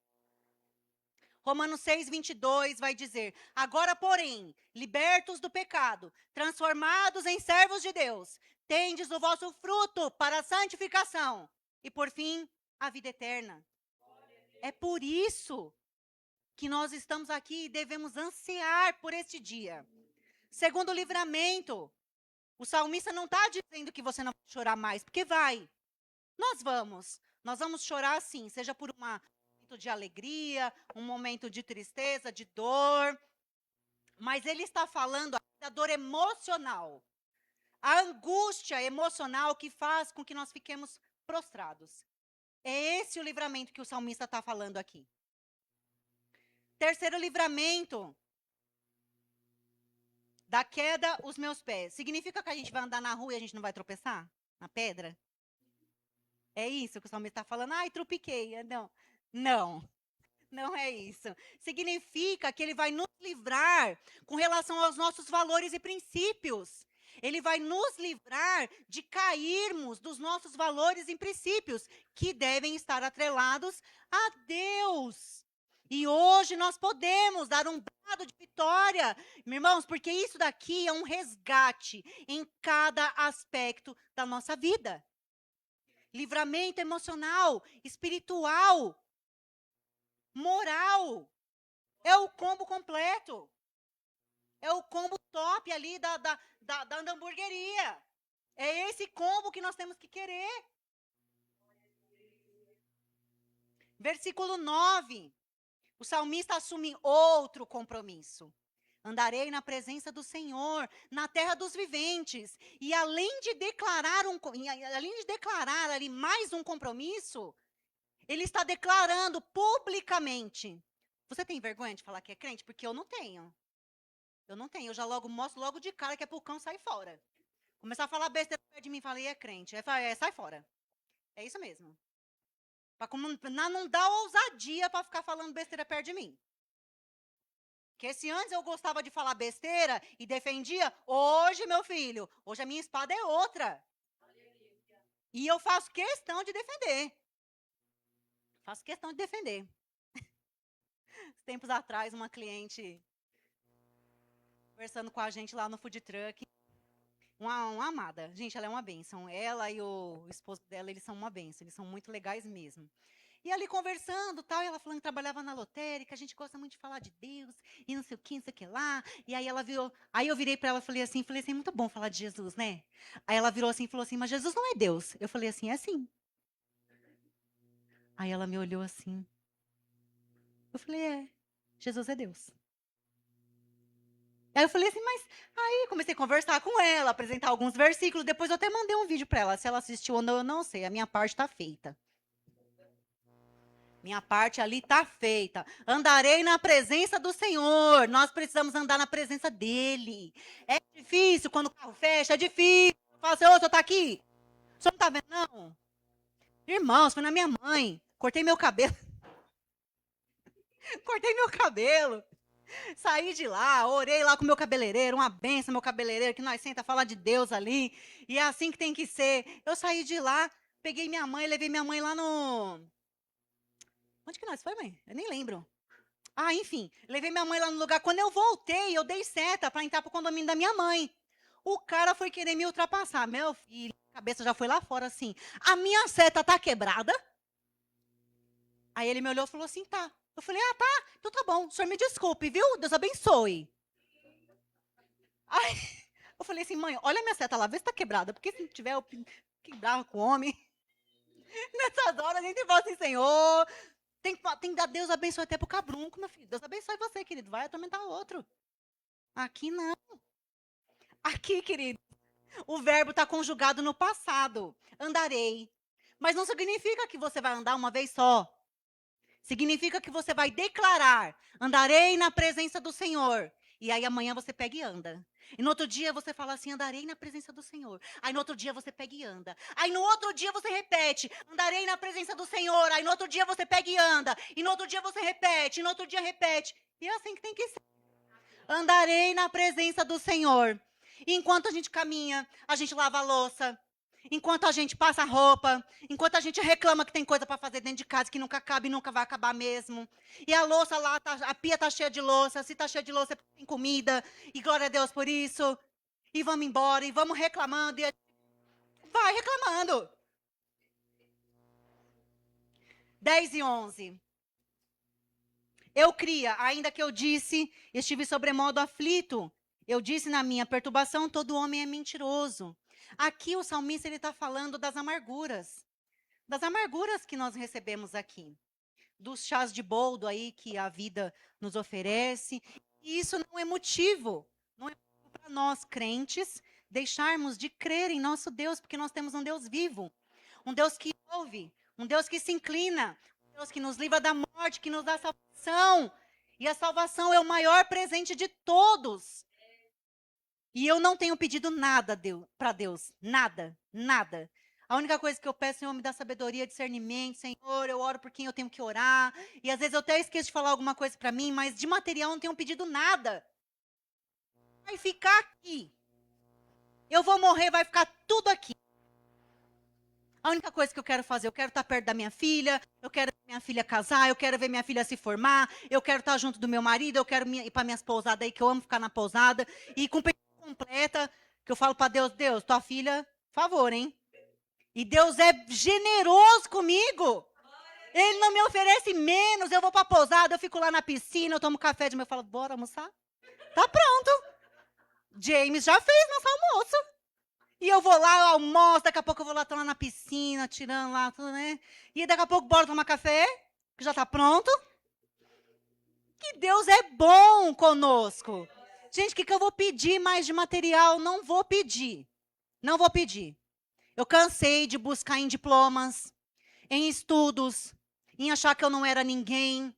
Romanos 6, 22 vai dizer: agora, porém, libertos do pecado, transformados em servos de Deus, tendes o vosso fruto para a santificação e, por fim, a vida eterna. É por isso que nós estamos aqui e devemos ansiar por este dia. Segundo livramento, o salmista não está dizendo que você não vai chorar mais, porque vai. Nós vamos chorar sim, seja por um momento de alegria, um momento de tristeza, de dor. Mas ele está falando da dor emocional. A angústia emocional que faz com que nós fiquemos prostrados. É esse o livramento que o salmista está falando aqui. Terceiro livramento, da queda os meus pés. Significa que a gente vai andar na rua e a gente não vai tropeçar? Na pedra? É isso que o salmista está falando? Ai, tropiquei. Não é isso. Significa que ele vai nos livrar com relação aos nossos valores e princípios. Ele vai nos livrar de cairmos dos nossos valores e princípios, que devem estar atrelados a Deus. E hoje nós podemos dar um brado de vitória, meus irmãos, porque isso daqui é um resgate em cada aspecto da nossa vida. Livramento emocional, espiritual, moral. É o combo completo. É o combo top ali da hamburgueria. É esse combo que nós temos que querer. Versículo 9. O salmista assume outro compromisso. Andarei na presença do Senhor, na terra dos viventes. E além de declarar ali mais um compromisso, ele está declarando publicamente. Você tem vergonha de falar que é crente? Porque eu não tenho. Eu já mostro logo de cara que é pro cão sair fora. Começar a falar besteira perto de mim, falei, é crente. Aí fala, sai fora. É isso mesmo. Não dá ousadia para ficar falando besteira perto de mim. Porque se antes eu gostava de falar besteira e defendia, hoje, meu filho, hoje a minha espada é outra. E eu faço questão de defender. Faço questão de defender. Tempos atrás, uma cliente conversando com a gente lá no food truck. Uma amada. Gente, ela é uma bênção. Ela e o esposo dela, eles são uma bênção. Eles são muito legais mesmo. E ali conversando, tal, e ela falando que trabalhava na lotérica, a gente gosta muito de falar de Deus, e não sei o que, não sei o que lá. E aí ela virou, aí eu virei para ela e falei assim, muito bom falar de Jesus, né? Aí ela virou assim e falou assim, mas Jesus não é Deus. Eu falei assim, é sim. Aí ela me olhou assim. Eu falei, Jesus é Deus. Aí eu falei assim, mas aí comecei a conversar com ela, apresentar alguns versículos, depois eu até mandei um vídeo para ela, se ela assistiu ou não, eu não sei, a minha parte está feita. Minha parte ali está feita. Andarei na presença do Senhor. Nós precisamos andar na presença dEle. É difícil quando o carro fecha, é difícil. Fala assim, ô, o senhor está aqui? O senhor não está vendo, não? Irmãos, foi na minha mãe. Cortei meu cabelo. Cortei meu cabelo. Saí de lá, orei lá com meu cabeleireiro, uma benção, meu cabeleireiro, que nós senta a falar de Deus ali. E é assim que tem que ser. Eu saí de lá, peguei minha mãe, levei minha mãe lá no... Onde que nós foi, mãe? Eu nem lembro. Ah, enfim, levei minha mãe lá no lugar. Quando eu voltei, eu dei seta para entrar pro condomínio da minha mãe. O cara foi querer me ultrapassar. Meu filho, a cabeça já foi lá fora assim. A minha seta tá quebrada? Aí ele me olhou e falou assim, tá. Eu falei, ah, tá, então tá bom. O senhor me desculpe, viu? Deus abençoe. Aí eu falei assim, mãe, olha a minha seta lá, vê se tá quebrada. Porque se não tiver, eu quebrava com o homem. Nessas horas a gente fala assim, Senhor, Tem que dar Deus abençoe até pro cabrunco, meu filho. Deus abençoe você, querido. Vai atormentar o outro. Aqui não. Aqui, querido, o verbo está conjugado no passado. Andarei. Mas não significa que você vai andar uma vez só. Significa que você vai declarar: andarei na presença do Senhor. E aí amanhã você pega e anda. E no outro dia você fala assim: andarei na presença do Senhor. Aí no outro dia você pega e anda. Aí no outro dia você repete: andarei na presença do Senhor. Aí no outro dia você pega e anda. E no outro dia você repete. E no outro dia repete. E é assim que tem que ser. Andarei na presença do Senhor. E enquanto a gente caminha, a gente lava a louça. Enquanto a gente passa a roupa, enquanto a gente reclama que tem coisa para fazer dentro de casa que nunca acaba e nunca vai acabar mesmo. E a louça lá, a pia tá cheia de louça, se tá cheia de louça é porque tem comida, e glória a Deus por isso. E vamos embora, e vamos reclamando, e vai reclamando. 10:11. Eu cria, ainda que eu disse, estive sobremodo aflito. Eu disse na minha perturbação, todo homem é mentiroso. Aqui o salmista ele está falando das amarguras que nós recebemos aqui, dos chás de boldo aí que a vida nos oferece. E isso não é motivo para nós crentes deixarmos de crer em nosso Deus, porque nós temos um Deus vivo, um Deus que ouve, um Deus que se inclina, um Deus que nos livra da morte, que nos dá salvação. E a salvação é o maior presente de todos. E eu não tenho pedido nada para Deus. Nada. Nada. A única coisa que eu peço, Senhor, me dá sabedoria, discernimento. Senhor, eu oro por quem eu tenho que orar. E às vezes eu até esqueço de falar alguma coisa para mim, mas de material eu não tenho pedido nada. Vai ficar aqui. Eu vou morrer, vai ficar tudo aqui. A única coisa que eu quero fazer, eu quero estar perto da minha filha, eu quero ver minha filha casar, eu quero ver minha filha se formar, eu quero estar junto do meu marido, eu quero ir para minhas pousadas aí, que eu amo ficar na pousada, e com pensão completa, que eu falo para Deus, Deus, tua filha, favor, hein? E Deus é generoso comigo. Ele não me oferece menos, eu vou para a pousada, eu fico lá na piscina, eu tomo café de manhã, eu falo, bora almoçar? Tá pronto. James já fez nosso almoço. E eu vou lá, eu almoço, daqui a pouco eu vou lá, tô lá na piscina, tirando lá, tudo, né? E daqui a pouco, bora tomar café, que já tá pronto. Que Deus é bom conosco. Gente, o que eu vou pedir mais de material? Não vou pedir. Não vou pedir. Eu cansei de buscar em diplomas, em estudos, em achar que eu não era ninguém.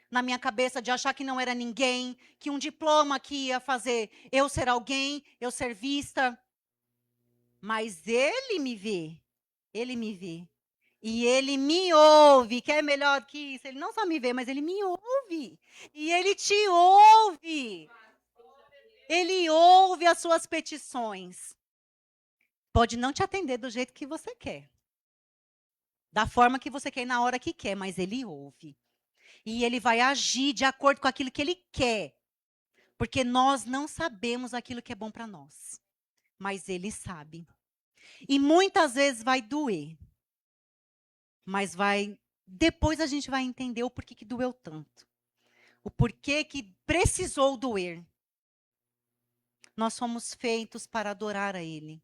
Na minha cabeça, de achar que não era ninguém, que um diploma que ia fazer eu ser alguém, eu ser vista. Mas ele me vê. Ele me vê. E ele me ouve, que é melhor que isso. Ele não só me vê, mas ele me ouve. E ele te ouve. Ele ouve as suas petições. Pode não te atender do jeito que você quer. Da forma que você quer e na hora que quer, mas ele ouve. E ele vai agir de acordo com aquilo que ele quer. Porque nós não sabemos aquilo que é bom para nós. Mas ele sabe. E muitas vezes vai doer. Mas depois a gente vai entender o porquê que doeu tanto. O porquê que precisou doer. Nós fomos feitos para adorar a Ele.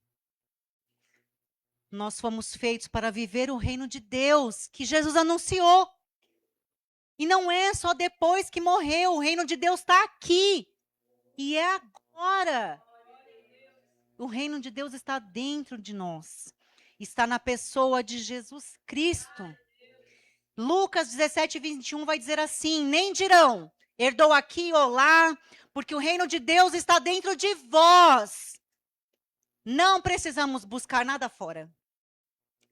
Nós fomos feitos para viver o reino de Deus, que Jesus anunciou. E não é só depois que morreu, o reino de Deus está aqui. E é agora. O reino de Deus está dentro de nós. Está na pessoa de Jesus Cristo. Lucas 17:21 vai dizer assim: nem dirão, herdou aqui ou lá, porque o reino de Deus está dentro de vós. Não precisamos buscar nada fora.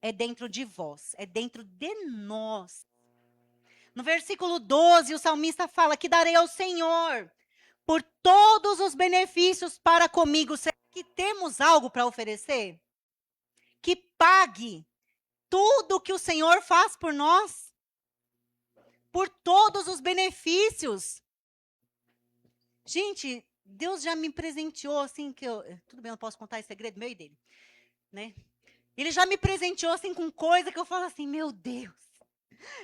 É dentro de vós, é dentro de nós. No versículo 12, o salmista fala que darei ao Senhor por todos os benefícios para comigo. Será que temos algo para oferecer? Que pague tudo que o Senhor faz por nós? Por todos os benefícios. Gente, Deus já me presenteou assim que tudo bem, eu não posso contar esse segredo meu e dele, né? Ele já me presenteou assim com coisa que eu falo assim, meu Deus,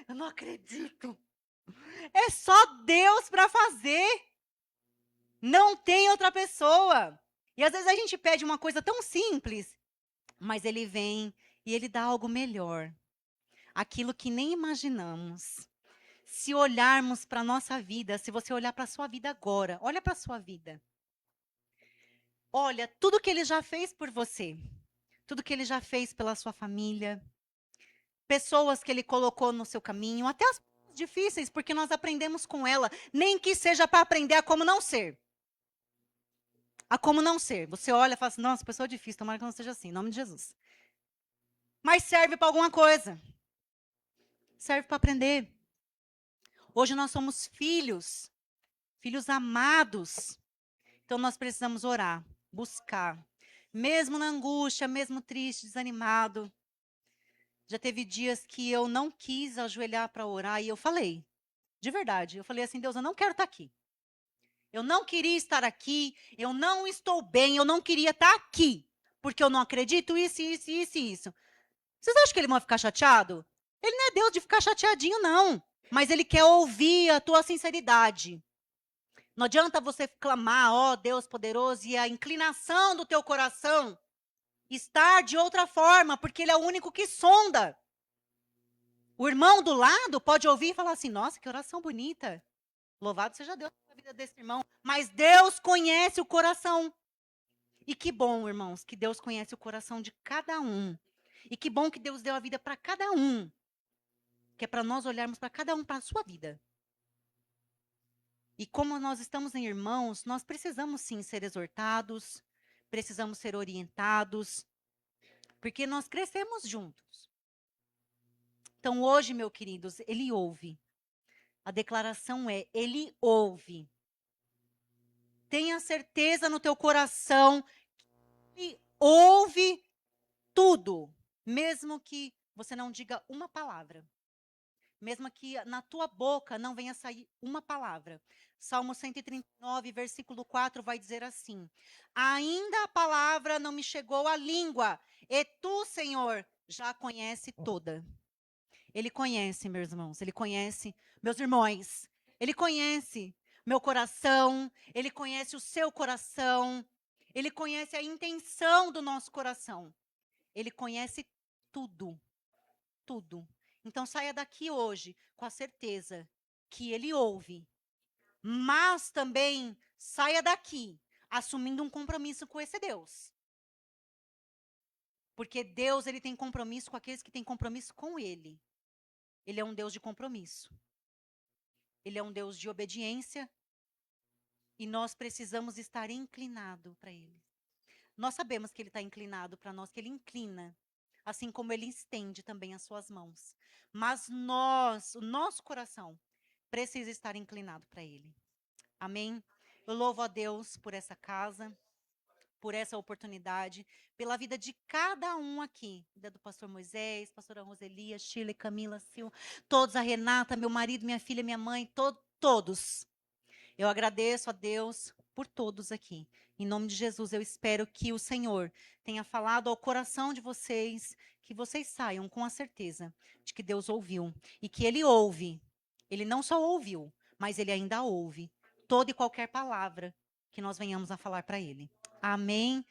eu não acredito. É só Deus para fazer. Não tem outra pessoa. E às vezes a gente pede uma coisa tão simples, mas ele vem e ele dá algo melhor. Aquilo que nem imaginamos. Se olharmos para a nossa vida, se você olhar para a sua vida agora, olha para a sua vida. Olha tudo que ele já fez por você, tudo que ele já fez pela sua família, pessoas que ele colocou no seu caminho, até as coisas difíceis, porque nós aprendemos com ela, nem que seja para aprender a como não ser. A como não ser. Você olha e fala assim, nossa, pessoa difícil, tomara que não seja assim, em nome de Jesus. Mas serve para alguma coisa. Serve para aprender. Hoje nós somos filhos, filhos amados. Então nós precisamos orar, buscar. Mesmo na angústia, mesmo triste, desanimado. Já teve dias que eu não quis ajoelhar para orar e eu falei, de verdade, eu falei assim, Deus, eu não quero estar aqui. Eu não queria estar aqui, eu não estou bem, eu não queria estar aqui. Porque eu não acredito isso, isso, isso e isso. Vocês acham que ele vai ficar chateado? Ele não é Deus de ficar chateadinho, não. Mas ele quer ouvir a tua sinceridade. Não adianta você clamar, ó Deus poderoso, e a inclinação do teu coração estar de outra forma, porque ele é o único que sonda. O irmão do lado pode ouvir e falar assim, nossa, que oração bonita. Louvado seja Deus pela vida desse irmão. Mas Deus conhece o coração. E que bom, irmãos, que Deus conhece o coração de cada um. E que bom que Deus deu a vida para cada um. Que é para nós olharmos para cada um, para a sua vida. E como nós estamos em irmãos, nós precisamos sim ser exortados, precisamos ser orientados, porque nós crescemos juntos. Então hoje, meus queridos, ele ouve. A declaração é, ele ouve. Tenha certeza no teu coração que ele ouve tudo, mesmo que você não diga uma palavra. Mesmo que na tua boca não venha sair uma palavra. Salmo 139, versículo 4 vai dizer assim: ainda a palavra não me chegou à língua, e tu, Senhor, já a conhece toda. Ele conhece, meus irmãos, ele conhece meus irmãos, ele conhece meu coração, ele conhece o seu coração, ele conhece a intenção do nosso coração. Ele conhece tudo, tudo. Então saia daqui hoje com a certeza que ele ouve, mas também saia daqui assumindo um compromisso com esse Deus. Porque Deus, ele tem compromisso com aqueles que têm compromisso com ele. Ele é um Deus de compromisso. Ele é um Deus de obediência e nós precisamos estar inclinado para ele. Nós sabemos que ele está inclinado para nós, que ele inclina, assim como ele estende também as suas mãos. Mas nós, o nosso coração, precisa estar inclinado para ele. Amém? Eu louvo a Deus por essa casa, por essa oportunidade, pela vida de cada um aqui. Vida do pastor Moisés, pastora Roselia, Shirley, Camila, Sil, todos, a Renata, meu marido, minha filha, minha mãe, todos. Eu agradeço a Deus por todos aqui. Em nome de Jesus, eu espero que o Senhor tenha falado ao coração de vocês, que vocês saiam com a certeza de que Deus ouviu e que Ele ouve. Ele não só ouviu, mas Ele ainda ouve toda e qualquer palavra que nós venhamos a falar para Ele. Amém.